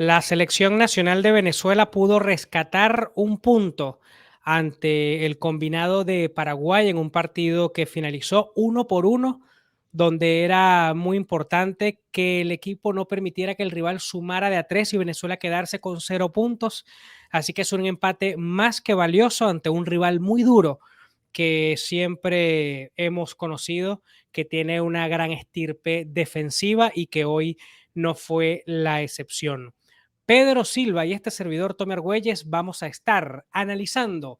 La selección nacional de Venezuela pudo rescatar un punto ante el combinado de Paraguay en un partido que finalizó 1-1, donde era muy importante que el equipo no permitiera que el rival sumara de a 3 y Venezuela quedarse con 0 puntos. Así que es un empate más que valioso ante un rival muy duro que siempre hemos conocido, que tiene una gran estirpe defensiva y que hoy no fue la excepción. Pedro Silva y este servidor Tommy Argüelles vamos a estar analizando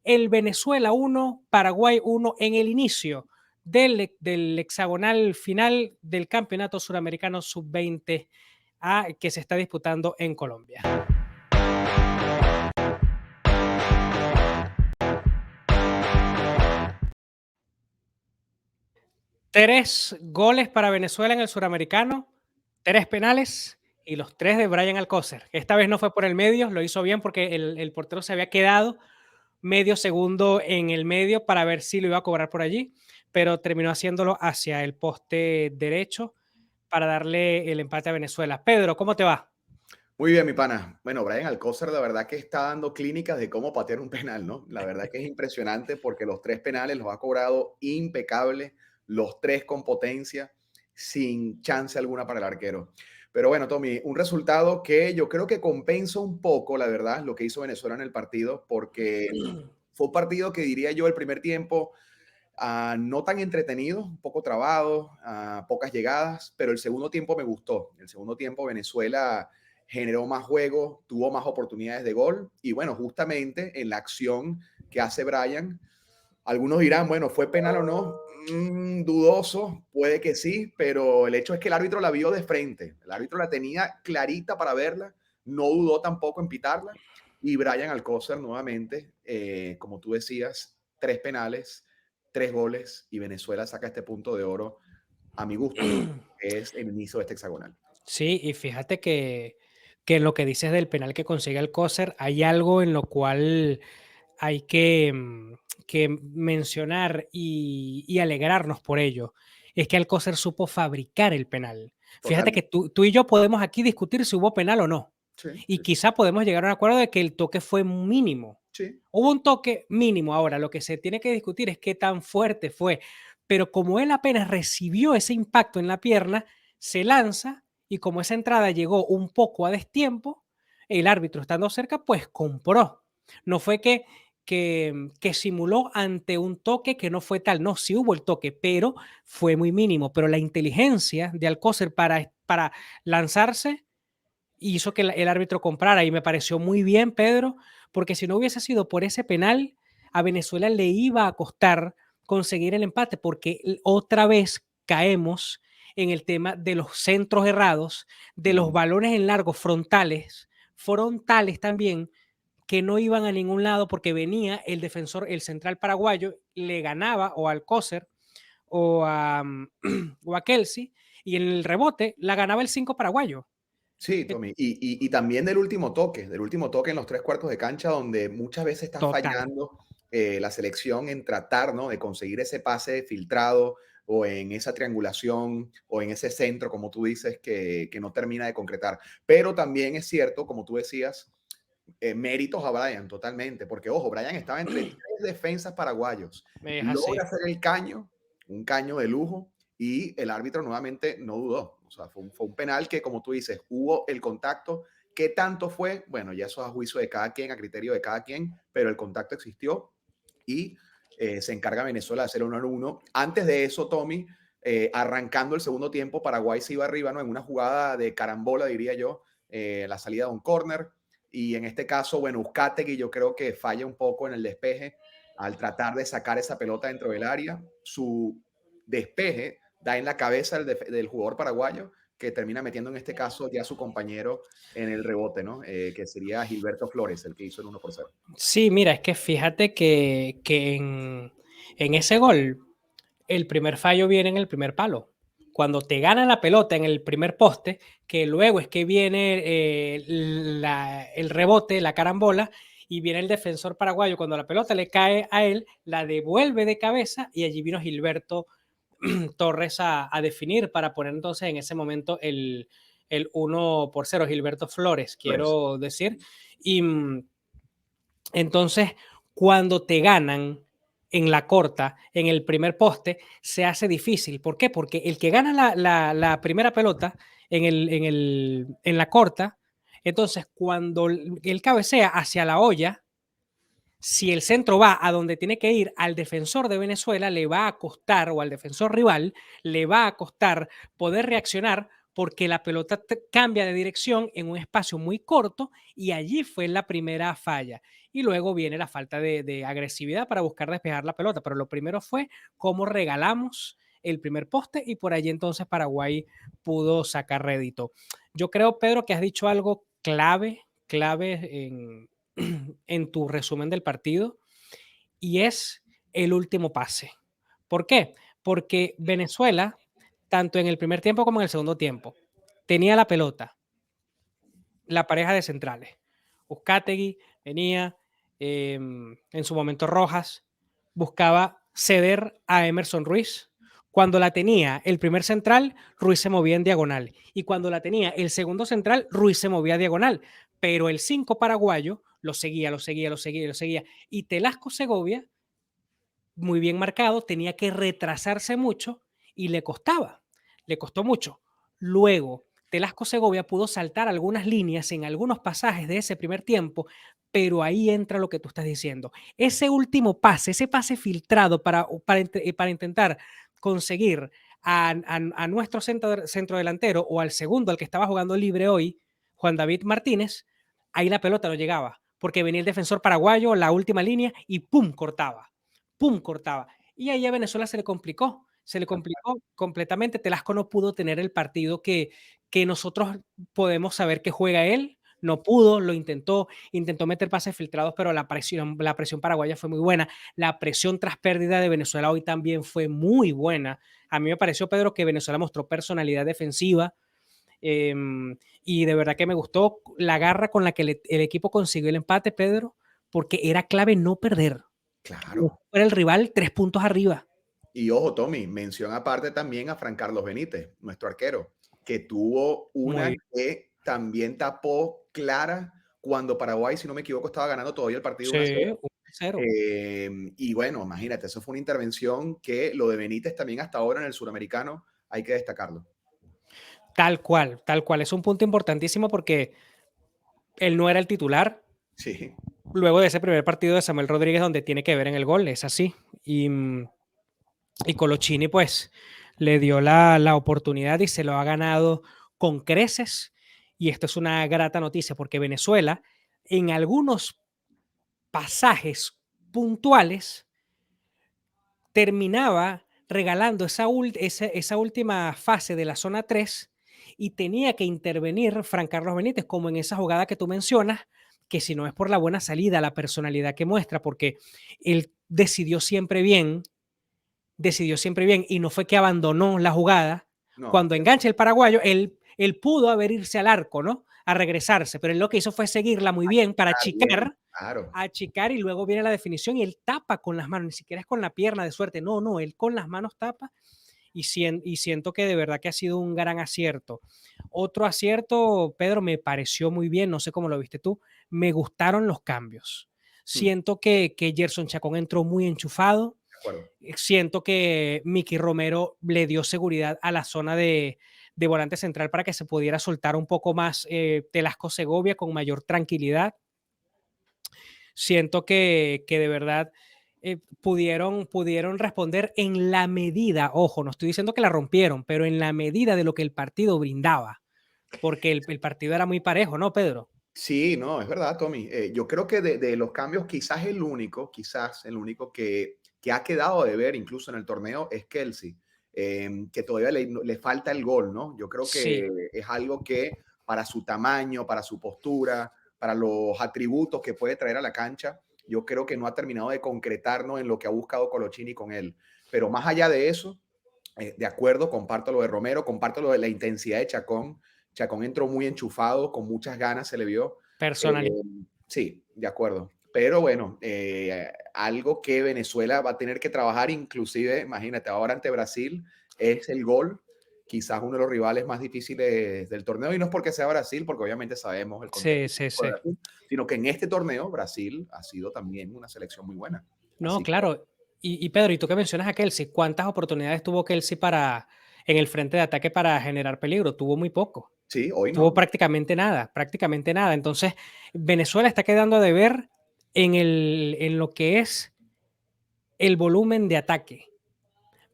el Venezuela 1, Paraguay 1 en el inicio del hexagonal final del Campeonato Suramericano Sub-20 que se está disputando en Colombia. Tres goles para Venezuela en el Suramericano, 3 penales y los 3 de Brian Alcócer. Esta vez no fue por el medio, lo hizo bien porque el portero se había quedado medio segundo en el medio para ver si lo iba a cobrar por allí, pero terminó haciéndolo hacia el poste derecho para darle el empate a Venezuela. Pedro, ¿cómo te va? Muy bien, mi pana. Bueno, Brian Alcócer, la verdad que está dando clínicas de cómo patear un penal, ¿no? La verdad que es impresionante porque los tres penales los ha cobrado impecable, los tres con potencia, sin chance alguna para el arquero. Pero bueno, Tommy, un resultado que yo creo que compensa un poco, la verdad, lo que hizo Venezuela en el partido, porque fue un partido que diría yo el primer tiempo no tan entretenido, un poco trabado, pocas llegadas, pero el segundo tiempo me gustó. El segundo tiempo Venezuela generó más juego, tuvo más oportunidades de gol y bueno, justamente en la acción que hace Brian, algunos dirán, bueno, ¿fue penal o no? Dudoso, puede que sí, pero el hecho es que el árbitro la vio de frente, el árbitro la tenía clarita para verla, no dudó tampoco en pitarla y Brian Alcócer nuevamente, como tú decías, tres penales, tres goles y Venezuela saca este punto de oro a mi gusto, ¿no? Es el inicio de este hexagonal. Sí, y fíjate que en lo que dices del penal que consigue Alcócer, hay algo en lo cual hay que mencionar y alegrarnos por ello. Es que Alcócer supo fabricar el penal. Fíjate que Totalmente. tú y yo podemos aquí discutir si hubo penal o no. Sí, Y sí, quizá podemos llegar a un acuerdo de que el toque fue mínimo. sí. Hubo un toque mínimo. Ahora, lo que se tiene que discutir es qué tan fuerte fue. Pero como él apenas recibió ese impacto en la pierna, se lanza y como esa entrada llegó un poco a destiempo, el árbitro estando cerca, pues compró. No fue que simuló ante un toque que no fue tal. No, sí hubo el toque, pero fue muy mínimo. Pero la inteligencia de Alcócer para lanzarse hizo que el árbitro comprara y me pareció muy bien, Pedro, porque si no hubiese sido por ese penal, a Venezuela le iba a costar conseguir el empate, porque otra vez caemos en el tema de los centros errados, de los Mm. balones en largo frontales también, que no iban a ningún lado porque venía el defensor, el central paraguayo, le ganaba o al Alcócer o a Kelsey, y en el rebote la ganaba el 5 paraguayo. Sí, Eh, Tommy. Y también del último toque en los tres cuartos de cancha, donde muchas veces está Total. fallando la selección en tratar, ¿no?, de conseguir ese pase filtrado o en esa triangulación o en ese centro, como tú dices, que no termina de concretar. Pero también es cierto, como tú decías, méritos a Brian totalmente, porque ojo, Brian estaba entre tres defensas paraguayos, Es logra así. hacer el caño, un caño de lujo, y el árbitro nuevamente no dudó. O sea, fue un penal que, como tú dices, hubo el contacto. ¿Qué tanto fue? Bueno, ya eso es a juicio de cada quien, a criterio de cada quien, pero el contacto existió y se encarga Venezuela de hacer 1-1. Antes de eso, Tommy, arrancando el segundo tiempo, Paraguay se iba arriba, ¿no?, en una jugada de carambola, diría yo, la salida de un córner. Y en este caso, bueno, Uzcategui yo creo que falla un poco en el despeje al tratar de sacar esa pelota dentro del área. Su despeje da en la cabeza del jugador paraguayo que termina metiendo en este caso ya su compañero en el rebote, ¿no? Que sería Gilberto Flores, el que hizo el 1-0. Sí, mira, es que fíjate que en ese gol, el primer fallo viene en el primer palo. Cuando te gana la pelota en el primer poste, que luego es que viene el rebote, la carambola, y viene el defensor paraguayo. Cuando la pelota le cae a él, la devuelve de cabeza y allí vino Gilberto Torres a definir para poner entonces en ese momento el 1-0, Gilberto Flores, Flores. quiero decir. Y entonces, cuando te ganan en la corta, en el primer poste, se hace difícil. ¿Por qué? Porque el que gana la primera pelota en la corta, entonces cuando él cabecea hacia la olla, si el centro va a donde tiene que ir, al defensor de Venezuela le va a costar, o al defensor rival, le va a costar poder reaccionar porque la pelota cambia de dirección en un espacio muy corto y allí fue la primera falla. Y luego viene la falta de agresividad para buscar despejar la pelota. Pero lo primero fue cómo regalamos el primer poste y por allí entonces Paraguay pudo sacar rédito. Yo creo, Pedro, que has dicho algo clave en tu resumen del partido y es el último pase. ¿Por qué? Porque Venezuela, tanto en el primer tiempo como en el segundo tiempo, tenía la pelota, la pareja de centrales. Uzcategui venía, en su momento Rojas, buscaba ceder a Emerson Ruiz. Cuando la tenía el primer central, Ruiz se movía en diagonal. Y cuando la tenía el segundo central, Ruiz se movía a diagonal. Pero el 5 paraguayo lo seguía, lo seguía, lo seguía, lo seguía. Y Telasco Segovia, muy bien marcado, tenía que retrasarse mucho y le costaba, le costó mucho. Luego, Telasco Segovia pudo saltar algunas líneas en algunos pasajes de ese primer tiempo, pero ahí entra lo que tú estás diciendo. Ese último pase, ese pase filtrado para intentar conseguir a nuestro centro delantero o al segundo, al que estaba jugando libre hoy, Juan David Martínez, ahí la pelota no llegaba, porque venía el defensor paraguayo, la última línea, y ¡pum! Cortaba. ¡Pum! Cortaba. Y ahí a Venezuela se le complicó completamente. Telasco no pudo tener el partido que nosotros podemos saber que juega él. No pudo, lo intentó meter pases filtrados, pero la presión paraguaya fue muy buena. La presión tras pérdida de Venezuela hoy también fue muy buena. A mí me pareció, Pedro, que Venezuela mostró personalidad defensiva, eh, y de verdad que me gustó la garra con la que el equipo consiguió el empate, Pedro, porque era clave no perder. Claro. Era el rival 3 puntos arriba. Y ojo, Tommy, mención aparte también a Fran Carlos Benítez, nuestro arquero, que tuvo Muy una bien. que también tapó clara cuando Paraguay, si no me equivoco, estaba ganando todavía el partido 1-0. Sí, 1-0. Y bueno, imagínate, eso fue una intervención que lo de Benítez también hasta ahora en el suramericano hay que destacarlo. Tal cual, tal cual. Es un punto importantísimo porque él no era el titular. Sí, Luego de ese primer partido de Samuel Rodríguez, donde tiene que ver en el gol, es así. Y Colochini, pues, le dio la oportunidad y se lo ha ganado con creces. Y esto es una grata noticia porque Venezuela, en algunos pasajes puntuales, terminaba regalando esa última fase de la zona 3 y tenía que intervenir Fran Carlos Benítez, como en esa jugada que tú mencionas, que si no es por la buena salida, la personalidad que muestra, porque él decidió siempre bien y no fue que abandonó la jugada. no, Cuando engancha el paraguayo, él pudo haber irse al arco, ¿no? A regresarse, pero él lo que hizo fue seguirla muy bien para bien, achicar, claro. y luego viene la definición y él tapa con las manos, ni siquiera es con la pierna de suerte, no, no, él con las manos tapa y siento que de verdad que ha sido un gran acierto. Otro acierto, Pedro, me pareció muy bien, no sé cómo lo viste tú, me gustaron los cambios. Mm, de Siento que Gerson Chacón entró muy enchufado, acuerdo. siento que Mickey Romero le dio seguridad a la zona de volante central para que se pudiera soltar un poco más, Telasco Segovia con mayor tranquilidad. Siento que de verdad, pudieron responder en la medida, ojo, no estoy diciendo que la rompieron, pero en la medida de lo que el partido brindaba, porque el partido era muy parejo, ¿no, Pedro? Sí, no, es verdad, Tommy. Yo creo que de los cambios, quizás el único que ha quedado de ver incluso en el torneo es Kelsey, que todavía le falta el gol, ¿no? Yo creo que Sí, es algo que para su tamaño, para su postura, para los atributos que puede traer a la cancha, yo creo que no ha terminado de concretarnos en lo que ha buscado Colochini con él. Pero más allá de eso, de acuerdo, comparto lo de Romero, comparto lo de la intensidad de Chacón. Chacón entró muy enchufado, con muchas ganas se le vio. personalidad. Eh, sí, de acuerdo. Pero bueno, algo que Venezuela va a tener que trabajar, inclusive, imagínate, ahora ante Brasil, es el gol. quizás uno de los rivales más difíciles del torneo, y no es porque sea Brasil, porque obviamente sabemos el Sí, contexto sí, de sí. Brasil, sino que en este torneo Brasil ha sido también una selección muy buena. No, Así que claro. Y Pedro, y tú que mencionas a Kelsey, ¿cuántas oportunidades tuvo Kelsey en el frente de ataque para generar peligro? Tuvo muy poco. sí, hoy Tuvo no. prácticamente nada, prácticamente nada. Entonces, Venezuela está quedando a deber en lo que es el volumen de ataque,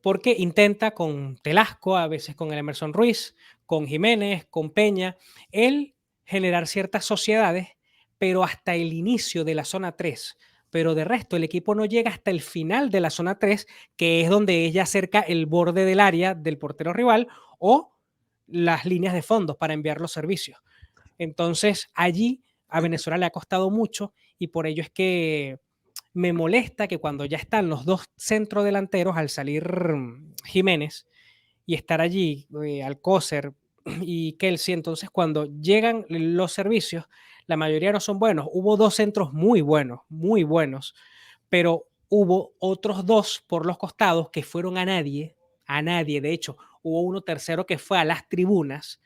porque intenta con Telasco, a veces con el Emerson Ruiz, con Jiménez, con Peña, él generar ciertas sociedades, pero hasta el inicio de la zona 3. Pero de resto, el equipo no llega hasta el final de la zona 3, que es donde ella acerca el borde del área del portero rival o las líneas de fondos para enviar los servicios. Entonces, allí a Venezuela le ha costado mucho y por ello es que me molesta que cuando ya están los dos centrodelanteros, al salir Jiménez y estar allí Alcócer y Kelsey, entonces cuando llegan los servicios, la mayoría no son buenos. Hubo dos centros muy buenos, pero hubo otros dos por los costados que fueron a nadie, a nadie. De hecho, hubo uno tercero que fue a las tribunas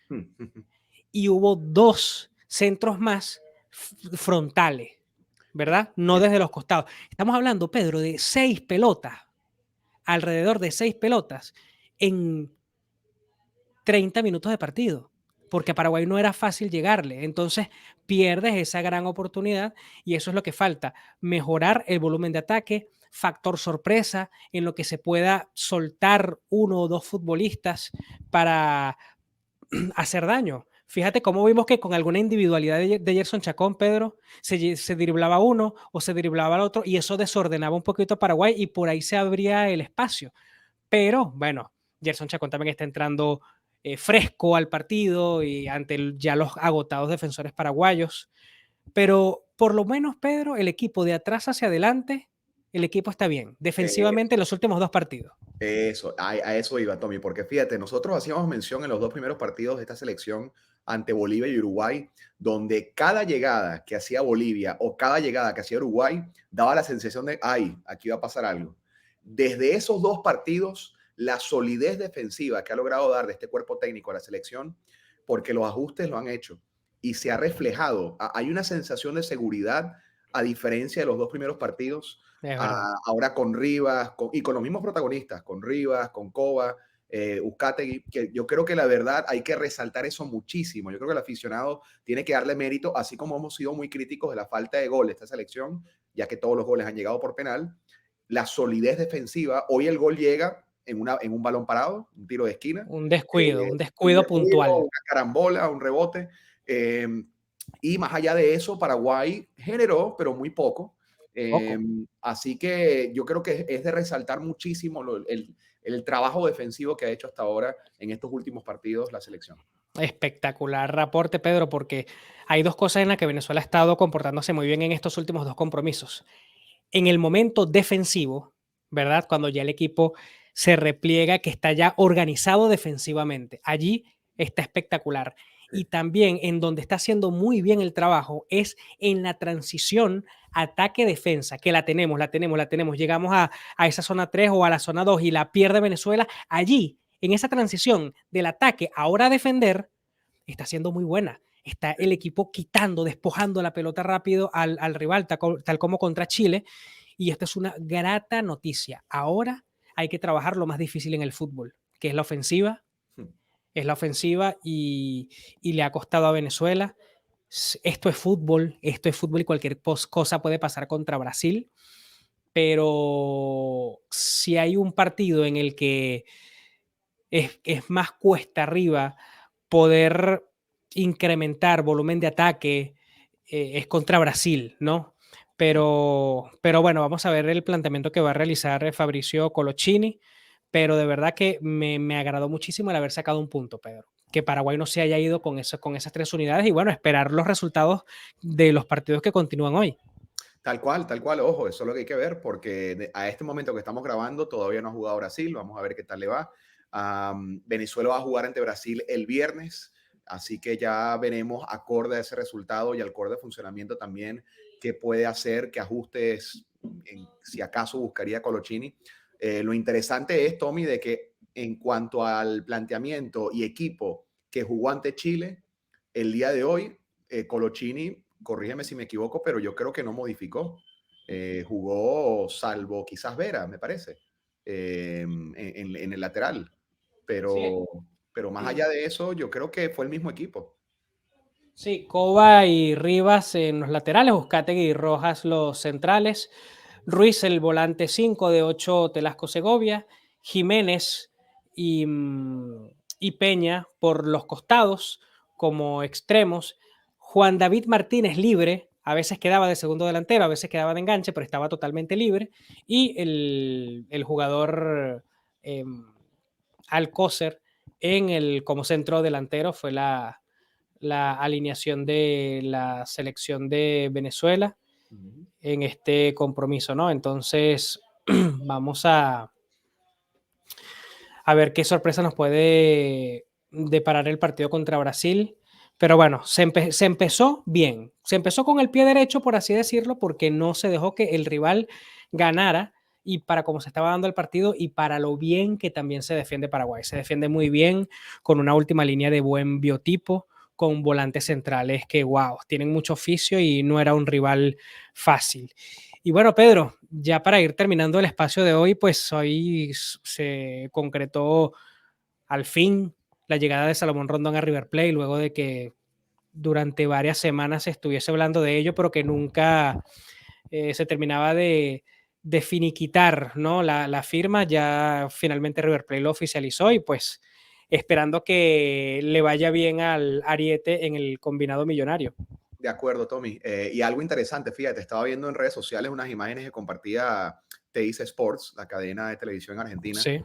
y hubo dos centros más frontales, ¿verdad? No desde los costados. Estamos hablando, Pedro, de 6 pelotas, alrededor de 6 pelotas en 30 minutos de partido, porque a Paraguay no era fácil llegarle. Entonces pierdes esa gran oportunidad y eso es lo que falta, mejorar el volumen de ataque, factor sorpresa, en lo que se pueda soltar uno o dos futbolistas para hacer daño. Fíjate cómo vimos que con alguna individualidad de Gerson Chacón, Pedro, se driblaba uno o se driblaba el otro y eso desordenaba un poquito a Paraguay y por ahí se abría el espacio. Pero bueno, Gerson Chacón también está entrando fresco al partido y ante ya los agotados defensores paraguayos. Pero por lo menos, Pedro, el equipo de atrás hacia adelante, el equipo está bien, defensivamente en los últimos dos partidos. Eso, a eso iba, Tommy, porque fíjate, nosotros hacíamos mención en los dos primeros partidos de esta selección ante Bolivia y Uruguay, donde cada llegada que hacía Bolivia o cada llegada que hacía Uruguay daba la sensación de, ay, aquí va a pasar algo. Desde esos dos partidos, la solidez defensiva que ha logrado dar de este cuerpo técnico a la selección, porque los ajustes lo han hecho y se ha reflejado. Hay una sensación de seguridad a diferencia de los dos primeros partidos Es verdad. ahora con Rivas y con los mismos protagonistas, con Rivas, con Cova, Uzcategui, que yo creo que la verdad hay que resaltar eso muchísimo. Yo creo que el aficionado tiene que darle mérito, así como hemos sido muy críticos de la falta de gol de esta selección, ya que todos los goles han llegado por penal. La solidez defensiva, hoy el gol llega en un balón parado, un tiro de esquina, Un un descuido descuido, puntual. una carambola, un rebote. eh, y más allá de eso, Paraguay generó, pero muy poco. Poco. Así que yo creo que es de resaltar muchísimo el trabajo defensivo que ha hecho hasta ahora en estos últimos partidos la selección. Espectacular reporte, Pedro, porque hay dos cosas en las que Venezuela ha estado comportándose muy bien en estos últimos dos compromisos. En el momento defensivo, ¿verdad? Cuando ya el equipo se repliega, que está ya organizado defensivamente. Allí está espectacular. Y Sí. también en donde está haciendo muy bien el trabajo es en la transición ataque-defensa, que la tenemos. Llegamos a esa zona 3 o a la zona 2 y la pierde Venezuela. Allí, en esa transición del ataque ahora a defender, está siendo muy buena. Está el equipo quitando, despojando la pelota rápido al rival, tal como contra Chile. Y esto es una grata noticia. Ahora hay que trabajar lo más difícil en el fútbol, que es la ofensiva. Es la ofensiva y le ha costado a Venezuela. Esto es fútbol y cualquier cosa puede pasar contra Brasil. Pero si hay un partido en el que es más cuesta arriba poder incrementar volumen de ataque, es contra Brasil, ¿no? Pero bueno, vamos a ver el planteamiento que va a realizar Fabricio Coloccini, pero de verdad que me agradó muchísimo el haber sacado un punto, Pedro. Que Paraguay no se haya ido con esas 3 unidades y bueno, esperar los resultados de los partidos que continúan hoy. Tal cual, ojo, eso es lo que hay que ver, porque a este momento que estamos grabando todavía no ha jugado Brasil, vamos a ver qué tal le va. Venezuela va a jugar ante Brasil el viernes, así que ya veremos acorde a ese resultado y acorde a funcionamiento también qué puede hacer, qué ajustes, si acaso buscaría Colochini. Lo interesante es, Tommy, de que en cuanto al planteamiento y equipo que jugó ante Chile, el día de hoy, Colochini, corrígeme si me equivoco, pero yo creo que no modificó. Jugó salvo quizás Vera, me parece, en el lateral. Sí. Pero, pero más allá de eso, yo creo que fue el mismo equipo. Sí, Cova y Rivas en los laterales, Uzcategui y Rojas los centrales, Ruiz el volante 5 de 8 Telasco Segovia, Jiménez y, y Peña por los costados como extremos, Juan David Martínez libre, a veces quedaba de segundo delantero, a veces quedaba de enganche, pero estaba totalmente libre, y el jugador eh, Alcócer como centro delantero fue la alineación de la selección de Venezuela Ujú. en este compromiso, ¿no? Entonces, vamos a ver qué sorpresa nos puede deparar el partido contra Brasil. Pero bueno, se empezó bien. Se empezó con el pie derecho, por así decirlo, porque no se dejó que el rival ganara y para cómo se estaba dando el partido y para lo bien que también se defiende Paraguay. Se defiende muy bien, con una última línea de buen biotipo, con volantes centrales que, wow, tienen mucho oficio y no era un rival fácil. Y bueno, Pedro, ya para ir terminando el espacio de hoy, pues hoy se concretó al fin la llegada de Salomón Rondón a River Plate, luego de que durante varias semanas se estuviese hablando de ello, pero que nunca se terminaba de finiquitar, ¿no? La firma. Ya finalmente River Plate lo oficializó y pues esperando que le vaya bien al Ariete en el combinado millonario. De acuerdo, Tommy. Y algo interesante, fíjate, estaba viendo en redes sociales unas imágenes que compartía Teis Sports, la cadena de televisión argentina, Sí,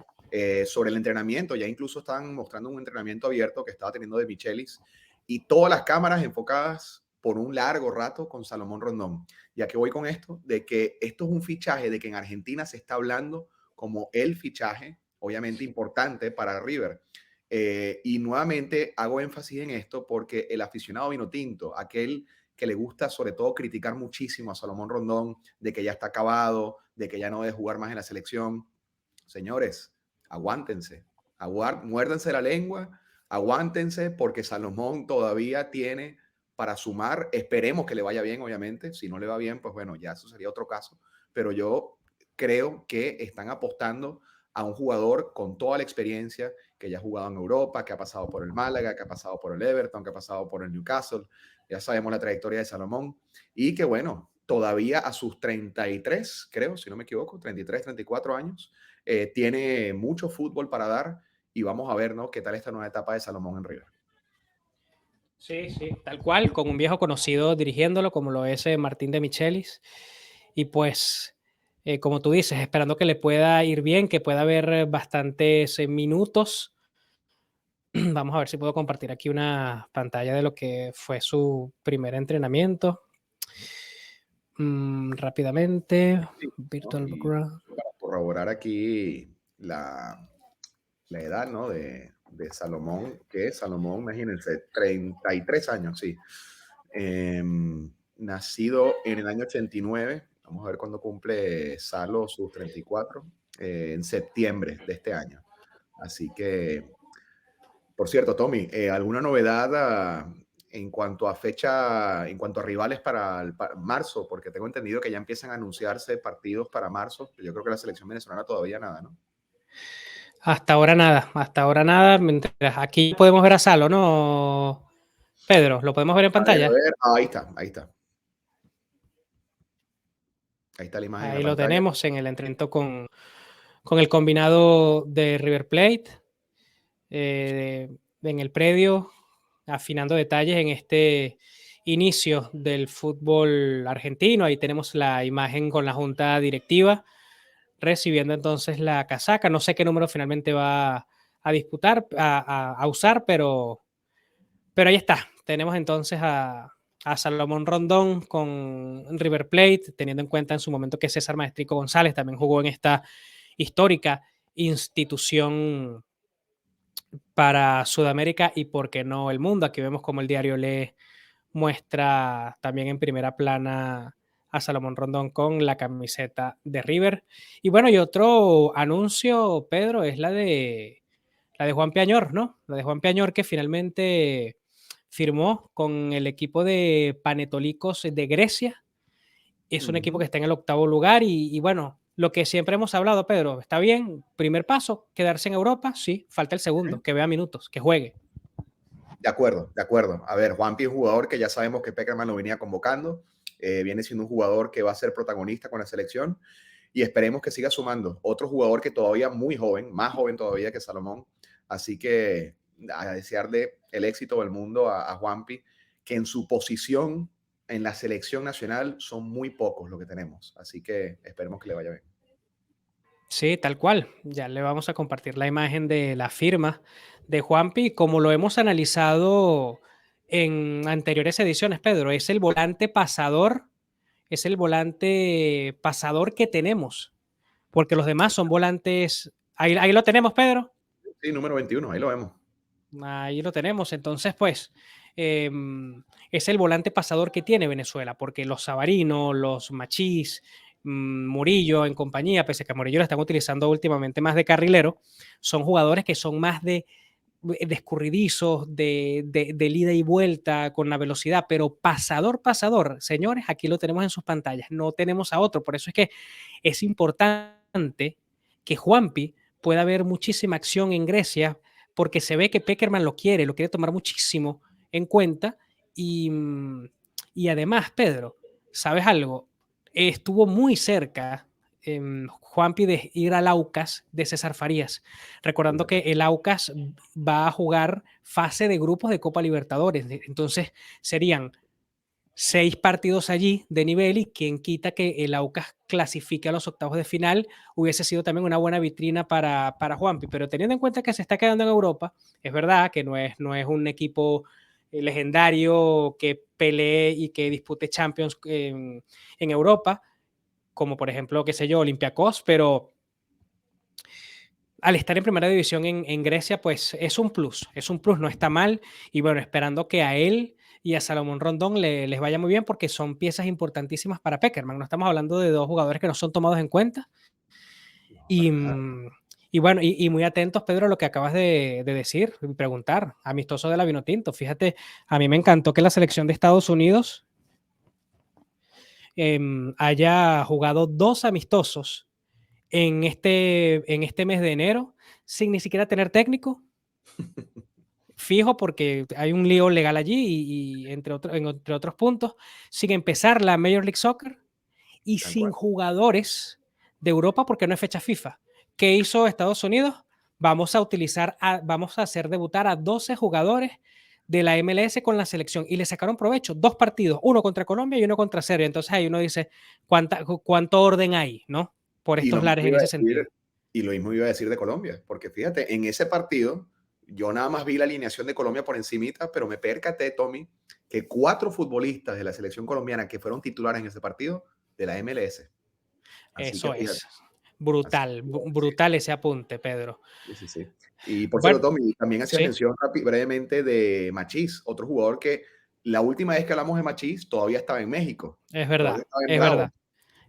sobre el entrenamiento. Ya incluso estaban mostrando un entrenamiento abierto que estaba teniendo de Michelis y todas las cámaras enfocadas por un largo rato con Salomón Rondón. Ya que voy con esto, de que esto es un fichaje, de que en Argentina se está hablando como el fichaje, obviamente importante para River. Y nuevamente hago énfasis en esto porque el aficionado vino tinto, aquel que le gusta sobre todo criticar muchísimo a Salomón Rondón, de que ya está acabado, de que ya no debe jugar más en la selección. Señores, aguántense, muérdanse la lengua, aguántense porque Salomón todavía tiene para sumar. Esperemos que le vaya bien, obviamente. Si no le va bien, pues bueno, ya eso sería otro caso. Pero yo creo que están apostando a un jugador con toda la experiencia, que ya ha jugado en Europa, que ha pasado por el Málaga, que ha pasado por el Everton, que ha pasado por el Newcastle. Ya sabemos la trayectoria de Salomón y que bueno, todavía a sus 33, creo, si no me equivoco, 33, 34 años, tiene mucho fútbol para dar y vamos a ver, ¿no? Qué tal esta nueva etapa de Salomón en River. sí, sí, tal cual, con un viejo conocido dirigiéndolo, como lo es Martín de Michelis. Y pues, como tú dices, esperando que le pueda ir bien, que pueda haber bastantes minutos. Vamos a ver si puedo compartir aquí una pantalla de lo que fue su primer entrenamiento. Rápidamente, Sí, ¿no? virtual Y background. para corroborar aquí la edad, ¿no? De Salomón, que es Salomón, imagínense, 33 años, sí. Nacido en el año 89, vamos a ver cuándo cumple Salo sus 34, en septiembre de este año. Así que, por cierto, Tommy, ¿alguna novedad en cuanto a fecha, en cuanto a rivales para marzo? Porque tengo entendido que ya empiezan a anunciarse partidos para marzo. Yo creo que la selección venezolana todavía nada, ¿no? Hasta ahora nada, hasta ahora nada. Mientras aquí podemos ver a Salo, ¿no? Pedro, ¿lo podemos ver en A pantalla? ver, ahí está, ahí está. Ahí está la imagen en la Ahí lo pantalla. tenemos en el entrenamiento con el combinado de River Plate, en el predio, afinando detalles en este inicio del fútbol argentino. Ahí tenemos la imagen con la junta directiva recibiendo entonces la casaca. No sé qué número finalmente va a disputar, a usar, pero ahí está. Tenemos entonces a Salomón Rondón con River Plate, teniendo en cuenta en su momento que César Maestrico González también jugó en esta histórica institución para Sudamérica y, por qué no, el mundo. Aquí vemos como el diario Le muestra también en primera plana a Salomón Rondón con la camiseta de River. Y bueno, y otro anuncio, Pedro, es la de Juan Piañor, ¿no? La de Juan Piañor que finalmente firmó con el equipo de Panetolikos de Grecia. Es un equipo Ujú. que está en el octavo lugar y bueno, lo que siempre hemos hablado, Pedro, está bien, primer paso, quedarse en Europa, sí, falta el segundo, que vea minutos, que juegue. De acuerdo, de acuerdo. A ver, Juanpi es un jugador que ya sabemos que Peckerman lo venía convocando. Viene siendo un jugador que va a ser protagonista con la selección y esperemos que siga sumando. Otro jugador que todavía muy joven, más joven todavía que Salomón. Así que a desearle el éxito del mundo a Juanpi, que en su posición en la selección nacional son muy pocos lo que tenemos. Así que esperemos que le vaya bien. Sí, tal cual. Ya le vamos a compartir la imagen de la firma de Juanpi, como lo hemos analizado en anteriores ediciones, Pedro. Es el volante pasador que tenemos, porque los demás son volantes. Ahí lo tenemos, Pedro. Sí, número 21, ahí lo vemos. Ahí lo tenemos. Entonces, pues, eh, es el volante pasador que tiene Venezuela, porque los Savarino, los Machís, Murillo en compañía, pese a que a Murillo lo están utilizando últimamente más de carrilero, son jugadores que son más de escurridizos, de ida y vuelta con la velocidad, pero pasador, pasador, señores, aquí lo tenemos en sus pantallas, no tenemos a otro, por eso es que es importante que Juanpi pueda haber muchísima acción en Grecia, porque se ve que Peckerman lo quiere tomar muchísimo en cuenta y, y además, Pedro, ¿sabes algo? Estuvo muy cerca Juanpi de ir al Aucas de César Farías, recordando que el Aucas va a jugar fase de grupos de Copa Libertadores, entonces serían 6 partidos allí de nivel y quien quita que el Aucas clasifique a los octavos de final hubiese sido también una buena vitrina para Juanpi, pero teniendo en cuenta que se está quedando en Europa, es verdad que no es un equipo legendario que pelee y que dispute Champions en Europa, como por ejemplo, qué sé yo, Olympiacos, pero al estar en primera división en Grecia, pues es un plus, no está mal. Y bueno, esperando que a él y a Salomón Rondón les vaya muy bien porque son piezas importantísimas para Peckerman. No estamos hablando de dos jugadores que no son tomados en cuenta. No, Y, para nada. y bueno, y muy atentos, Pedro, a lo que acabas de decir, preguntar, amistoso de la Vinotinto. Fíjate, a mí me encantó que la selección de Estados Unidos haya jugado 2 amistosos en este mes de enero sin ni siquiera tener técnico fijo porque hay un lío legal allí y entre otros puntos, sin empezar la Major League Soccer y Tal sin cual. jugadores de Europa porque no es fecha FIFA. ¿Qué hizo Estados Unidos? Vamos a hacer debutar a 12 jugadores de la MLS con la selección y le sacaron provecho. 2 partidos, uno contra Colombia y uno contra Serbia. Entonces ahí uno dice, ¿cuánto orden hay, no? Por Y lo estos mismo lares en iba a ese decir, sentido. y lo mismo iba a decir de Colombia, porque fíjate, en ese partido yo nada más vi la alineación de Colombia por encimita, pero me percaté, Tommy, que 4 futbolistas de la selección colombiana que fueron titulares en ese partido de la MLS. Así que Eso fíjate, es. así Brutal, que, sí, brutal ese apunte, Pedro. sí, sí, sí. Y por cierto, Bueno, Tommy, también hacías sí, mención brevemente de Machís, otro jugador que la última vez que hablamos de Machís todavía estaba en México, es todavía verdad, estaba en es Bravos. verdad,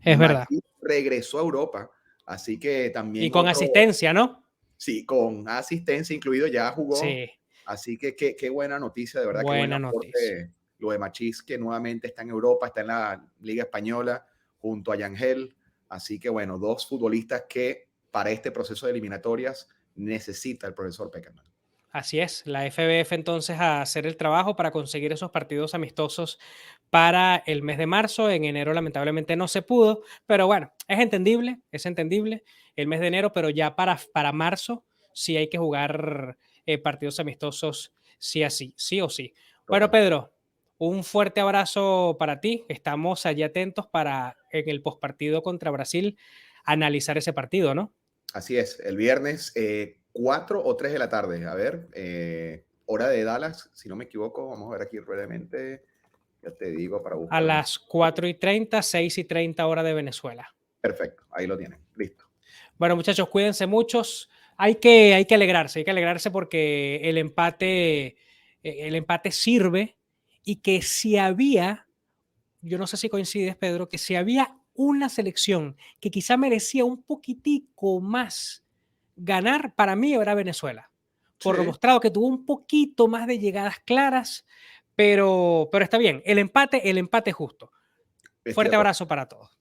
es verdad. Machís regresó a Europa, así que Y también con otro. asistencia, ¿no? Sí, con asistencia incluido, ya jugó. Sí, Así que qué buena noticia, de verdad, qué buen buena noticia. aporte lo de Machís, que nuevamente está en Europa, está en la Liga Española junto a Yangel. Así que bueno, 2 futbolistas que para este proceso de eliminatorias necesita el profesor Peckerman. Así es, la FBF entonces a hacer el trabajo para conseguir esos partidos amistosos para el mes de marzo. En enero lamentablemente no se pudo, pero bueno, es entendible el mes de enero, pero ya para marzo sí hay que jugar partidos amistosos, sí así, sí o sí. Bueno, Total. Pedro, un fuerte abrazo para ti. Estamos allí atentos para en el postpartido contra Brasil analizar ese partido, ¿no? Así es, el viernes 4 o 3 de la tarde. A ver, hora de Dallas, si no me equivoco, vamos a ver aquí brevemente. Ya te digo para A buscar las 4:30, 6:30 hora de Venezuela. Perfecto, ahí lo tienen, listo. Bueno, muchachos, cuídense muchos. Hay que alegrarse porque el empate sirve y que si había yo no sé si coincides, Pedro, que si había una selección que quizá merecía un poquitico más ganar, para mí era Venezuela. Por lo Sí, mostrado que tuvo un poquito más de llegadas claras, pero está bien. El empate justo. estoy de Fuerte acuerdo. abrazo para todos.